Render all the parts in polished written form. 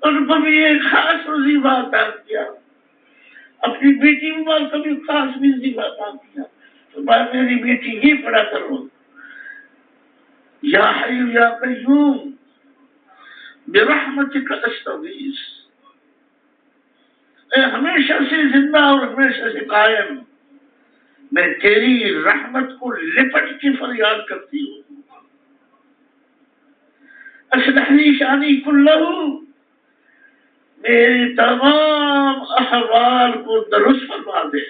ان کو بھی ایک خاص وظیفہ عطا کیا، اپنی بیٹی کو کبھی خاص وظیفہ عطا کیا، تو بات میری بیٹی یہ پڑھا کرو، یا حی یا قیوم برحمتک استغیث، اے ہمیشہ سے زندہ اور ہمیشہ سے قائم، میں تیری رحمت کو لپٹ کے فریاد کرتی ہوں، اصلح لی شانی کلہ، میرے تمام احوال کو درست فرما دے،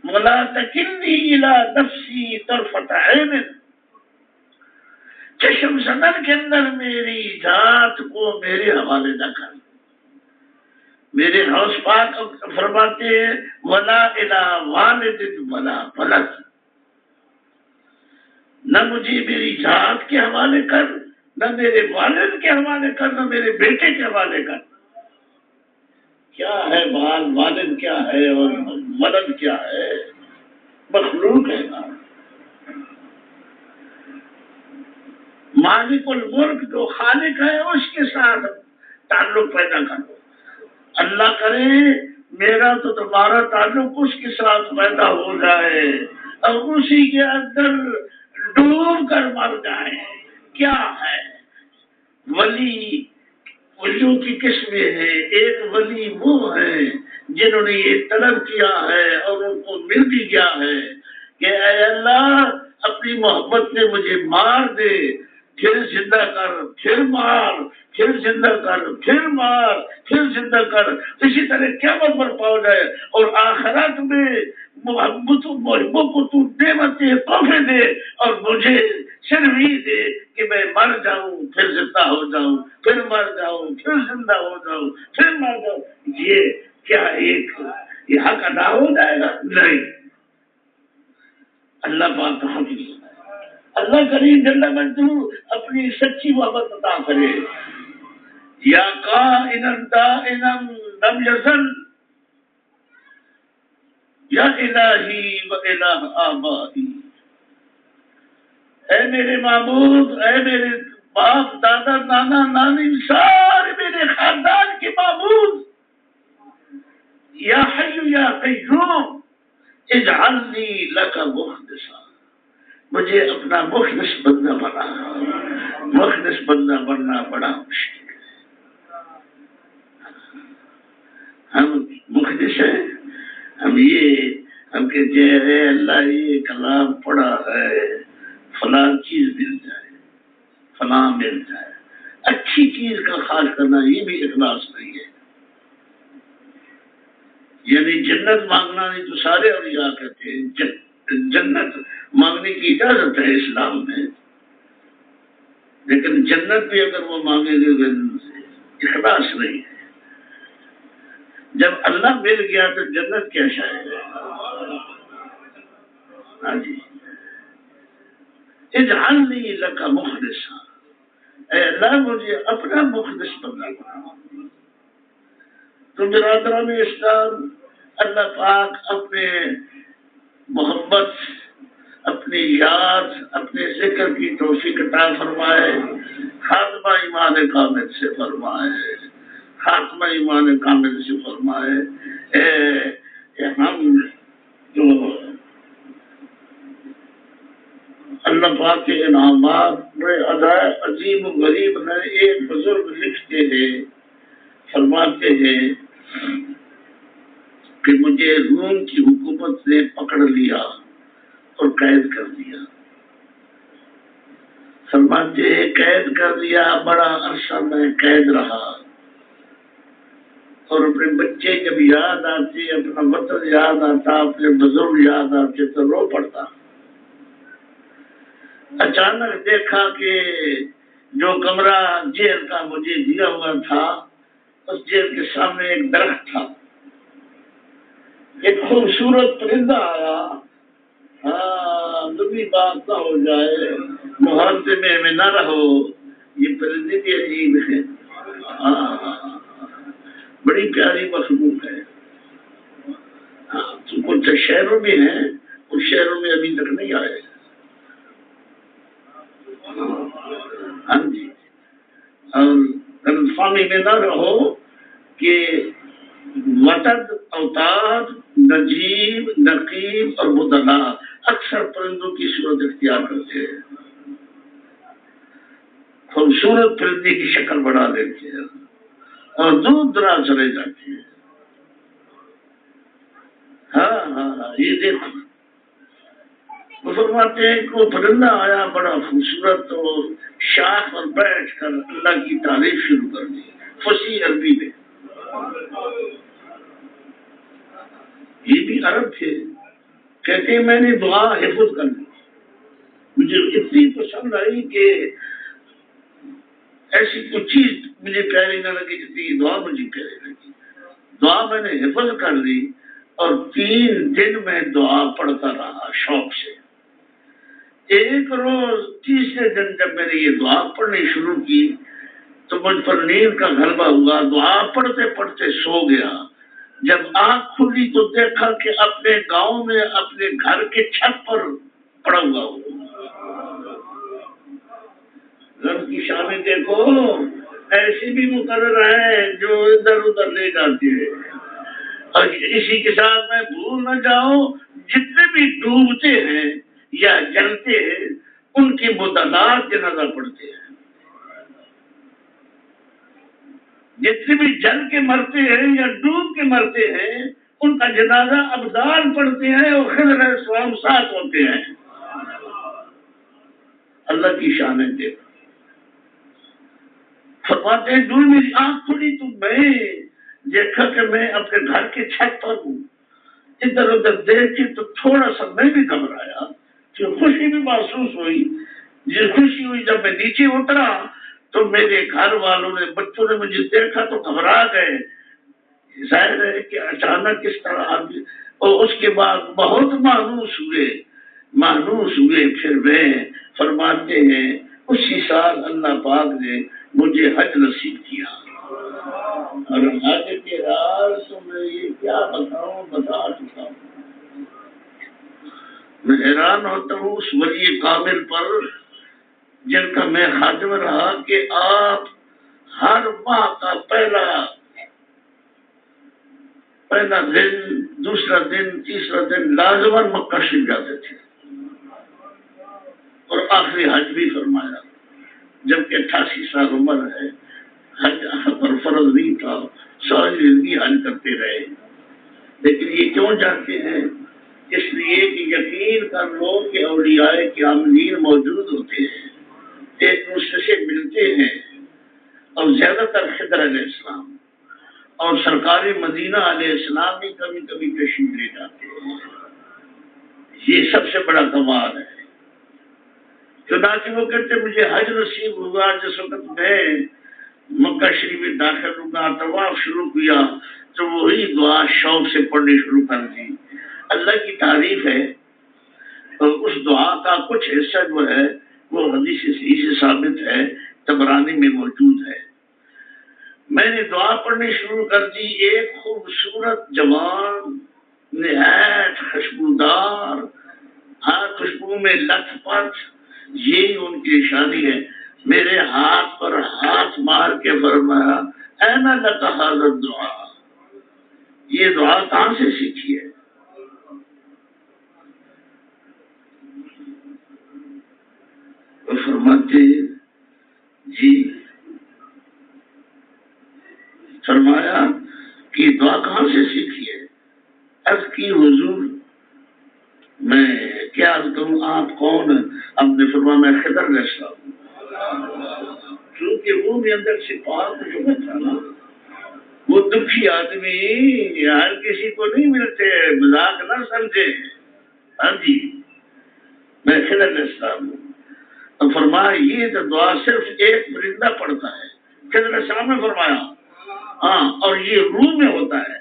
ولا تکلنی الی نفسی طرفۃ عین، چشم زنن کے اندر میری ذات کو میرے حوالے نہ کر۔ میرے غوث پاک فرماتے ہیں ولا الی والد ولا ولد، نہ مجھے میری ذات کے حوالے کر، نہ میرے والد کے حوالے کر، نہ میرے بیٹے کے حوالے کر۔ کیا ہے والد کیا ہے اور ولد کیا ہے؟ مخلوق ہے نا۔ مالک الملک جو خالق ہے اس کے ساتھ تعلق پیدا کرو۔ اللہ کرے میرا تو تمہارا تعلق اس کے ساتھ پیدا ہو جائے اور اسی کے اندر ڈوب کر مر جائے۔ کیا ہے ولی؟ ولیوں کی قسمیں ہیں، ایک ولی وہ ہیں جنہوں نے یہ طلب کیا ہے اور ان کو مل بھی گیا ہے کہ اے اللہ اپنی محبت نے مجھے مار دے، پھر زندہ کر، پھر مار، پھر زندہ کر، پھر مار، پھر زندہ کر، اسی طرح قیامت برپا ہو جائے اور آخرت میں محبوب کو تو نعمتیں تحفے دے اور مجھے صرف یہ دے کہ میں مر جاؤں پھر زندہ ہو جاؤں، پھر مر جاؤں پھر زندہ ہو جاؤں، پھر مر جاؤں۔ یہ کیا ایک یہ حق ادا ہو جائے گا؟ نہیں۔ اللہ پاک کا حق نہیں، اللہ کریم جل مجدہ اپنی سچی محبت عطا کرے۔ یا قائنا دائما لم یزل یا الہی و الہ آبائی، اے میرے معبود، اے میرے باپ دادا نانا نانی سارے میرے خاندان کے معبود، یا حی یا قیوم اجعلنی لک مخلصا، مجھے اپنا مخلص بندہ بنا۔ مخلص بندہ بننا بڑا مشکل ہے۔ ہم مخلص ہیں، ہم کہتے ہیں اللہ یہ کلام پڑھا ہے فلاں چیز مل جائے، فلاں مل جائے، اچھی چیز کا خاص کرنا یہ بھی اخلاص نہیں ہے۔ یعنی جنت مانگنا نہیں تو سارے اولیاء کہتے ہیں جنت مانگنے کی اجازت ہے اسلام میں، لیکن جنت بھی اگر وہ مانگے گے اخلاص نہیں ہے۔ جب اللہ مل گیا تو جنت کیا شاید ہے؟ ہاں جی، اجعلنی لک مخلصا، اے اللہ مجھے اپنا مخلص بنا۔ تو برادران اسلام، اللہ پاک اپنے محبت، اپنی یاد، اپنے ذکر کی توفیق عطا فرمائے، خاتمہ ایمان کامل سے فرمائے، خاتمہ ایمان کامل سے فرمائے۔ ہم جو اللہ پاک کے انعامات بڑے عظیم و غریب ہیں۔ ایک بزرگ لکھتے ہیں، فرماتے ہیں کہ مجھے روم کی حکومت نے پکڑ لیا اور قید کر دیا۔ فرماتے ہیں قید کر دیا، بڑا عرصہ میں قید رہا اور اپنے بچے جب یاد آتے، اپنا وطن یاد آتا، اپنے بزرگ یاد آتے تو رو پڑتا۔ اچانک دیکھا کہ جو کمرہ جیل کا مجھے دیا ہوا تھا اس جیل کے سامنے ایک درخت تھا، ایک خوبصورت پرندہ آیا۔ دنیا بات نہ ہو جائے، محاذے میں نہ رہو، یہ پرندے بھی عجیب ہے، بڑی پیاری مخلوق ہے۔ تو کچھ شہروں میں ہیں، کچھ شہروں میں ابھی تک نہیں آئے۔ ہاں جی، اور غلط فہمی میں نہ رہو کہ وطد، اوتاد، نجیب، نقیب اور مدنا اکثر پرندوں کی صورت اختیار کرتے ہیں، خوبصورت پرندے کی شکل بنا دیتے ہیں اور دور دراز چلے جاتے ہیں۔ ہاں یہ دیکھو، وہ فرماتے ہیں کہ وہ پرندہ آیا بڑا خوبصورت اور شاخ پر بیٹھ کر اللہ کی تعریف شروع کر دی فصیح عربی میں۔ یہ بھی عرب تھے، کہتے ہیں میں نے دعا حفظ کر لی، مجھے اتنی پسند آئی کہ ایسی کوئی چیز مجھے پیاری نہ لگی جتنی دعا مجھے پیاری لگی۔ دعا میں نے حفظ کر لی اور 3 دن میں دعا پڑھتا رہا شوق سے۔ ایک روز تیسرے دن جب میں نے یہ دعا پڑھنی شروع کی تو مجھ پر نیند کا غلبہ ہوا، دعا پڑھتے پڑھتے سو گیا۔ جب آنکھ کھلی تو دیکھا کہ اپنے گاؤں میں اپنے گھر کے چھت پر پڑا ہوا ہوں۔ رب کی شانیں دیکھو، ایسی بھی مقرر ہیں جو ادھر ادھر لے جاتی ہے۔ اور اسی کے ساتھ میں بھول نہ جاؤں، جتنے بھی ڈوبتے ہیں یا جلتے ہیں ان کی مدلات جنازہ پڑھتے ہیں، جتنے بھی جل کے مرتے ہیں یا ڈوب کے مرتے ہیں ان کا جنازہ ابدال پڑھتے ہیں اور خضر علیہ السلام ساتھ ہوتے ہیں۔ اللہ کی شانیں دیکھو، فرماتے ہیں دور میری آنکھ کھلی تو میں دیکھا کہ میں اپنے گھر کے چھت پر ہوں، ادھر ادھر دیکھی تو تھوڑا سا میں بھی گھبرایا، جو خوشی بھی محسوس ہوئی۔ یہ خوشی ہوئی جب میں نیچے اترا تو میرے گھر والوں نے، بچوں نے مجھے دیکھا تو گھبرا گئے، ظاہر ہے کہ اچانک اس طرح آدمی، اور اس کے بعد بہت مانوس ہوئے۔ پھر میں فرماتے ہیں اسی سال اللہ پاک نے مجھے حج نصیب کیا، اور حج کے راز تو میں یہ کیا بتاؤں، بتا چکا ہوں۔ میں حیران ہوتا ہوں اس ولی کامل پر جن کا میں خادم رہا کہ آپ ہر ماہ کا پہلا دن، دوسرا دن، تیسرا دن لازماً مکہ شریف جاتے تھے، اور آخری حج بھی فرمایا، جبکہ 88 سال عمر ہے، حج پر فرض نہیں تھا، ساری زندگی حج کرتے رہے۔ لیکن یہ کیوں جاتے ہیں؟ اس لیے کہ یقین کر لو کہ اولیاء کاملین موجود ہوتے ہیں، ایک دوسرے سے ملتے ہیں، اور زیادہ تر خضر علیہ السلام اور سرکار مدینہ علیہ السلام بھی کبھی کبھی تشریف لے جاتے ہیں۔ یہ سب سے بڑا کمال ہے۔ چنانچہ وہ کہتے مجھے حج نصیب ہوا جس وقت میں مکہ شریف میں داخل ہوا، طواف شروع کیا تو وہی دعا شوق سے پڑھنی شروع کر دی۔ اللہ کی تعریف ہے، اور اس دعا کا کچھ حصہ جو ہے وہ حدیث صحیح سے ثابت ہے، طبرانی میں موجود ہے۔ میں نے دعا پڑھنی شروع کر دی، ایک خوبصورت جوان نہایت خوشبودار، ہر خوشبو میں لت پت، یہی ان کی نشانی ہے، میرے ہاتھ پر ہاتھ مار کے فرمایا اَيْنَ لَكَ هَذَا الدُّعَاء، یہ دعا کہاں سے سیکھی ہے؟ وہ فرماتے جی، فرمایا کہ دعا کہاں سے سیکھی ہے؟ عرض کی حضور میں کیا عرض کروں، آپ کون؟ اب نے فرمایا میں خضر علیہ السلام ہوں۔ کیونکہ وہ بھی اندر سے پاک جو تھا نا، وہ دکھی آدمی ہر کسی کو نہیں ملتے، مذاق نہ سمجھے۔ ہاں جی، میں خضر علیہ السلام ہوں۔ تو فرمایا یہ تو دعا صرف ایک پرندہ پڑھتا ہے۔ خضر علیہ السلام نے فرمایا ہاں، اور یہ روح میں ہوتا ہے،